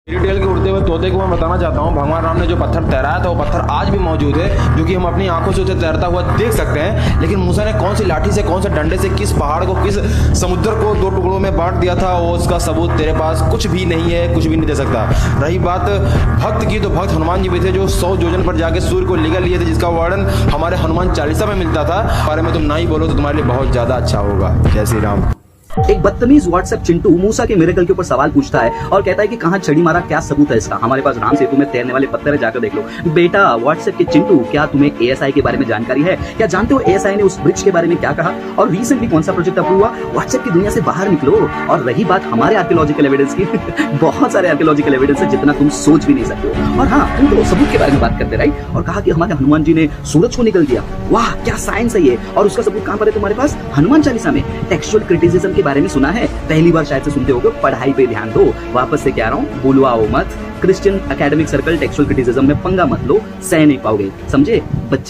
Detail के उड़ते हुए तोते को मैं बताना चाहता हूँ, भगवान राम ने जो पत्थर तैराया था वो पत्थर आज भी मौजूद है, जो कि हम अपनी आंखों से उसे तैरता हुआ देख सकते हैं। लेकिन मूसा ने कौन सी लाठी से, कौन से डंडे से, किस पहाड़ को, किस समुद्र को दो टुकड़ों में बांट दिया था, वो उसका सबूत तेरे पास कुछ भी नहीं है, कुछ भी नहीं दे सकता। रही बात भक्त की, तो भक्त हनुमान जी भी थे जो 100 योजन पर जाके सूर्य को निगल लिए थे, जिसका वर्णन हमारे हनुमान चालीसा में मिलता था। बारे में तुम ना ही बोलो तो तुम्हारे लिए बहुत ज्यादा अच्छा होगा। जय श्री राम। एक बदतमीज व्हाट्सएप चिंटू मूसा के मिरेकल के ऊपर सवाल पूछता है और कहता है कि कहां छड़ी मारा, क्या सबूत है इसका? हमारे पास राम सेतु में तैरने वाले पत्थर है, जाकर देख लो। बेटा व्हाट्सएप के चिंटू, क्या तुम्हें एएसआई के बारे में जानकारी है? क्या जानते हो एएसआई ने उस ब्रिज के बारे में क्या कहा और रिसेंटली कौन सा प्रोजेक्ट अप्रूव हुआ? व्हाट्सएप की दुनिया से बाहर निकलो। और रही बात हमारे आर्कियोलॉजिकल एविडेंस की बहुत सारे आर्कियोलॉजिकल एविडेंस है जितना तुम सोच भी नहीं सकते हो। और हाँ, तुम तो सबूत के बारे में बात करते राइट, और कहा कि हमारे हनुमान जी ने सूरज को निकल दिया। वाह क्या साइंस है ये! और उसका सबूत कहां पर है तुम्हारे पास? हनुमान चालीसा में। टेक्सचुअल क्रिटिसिज्म के बारे में सुना है? पहली बार शायद से सुनते होगे। पढ़ाई पे ध्यान दो। वापस से कह रहा हूँ, बुलवाओ मत। Christian academic circle textual criticism में पंगा मत लो, सह नहीं पाओगे, समझे बच्चे।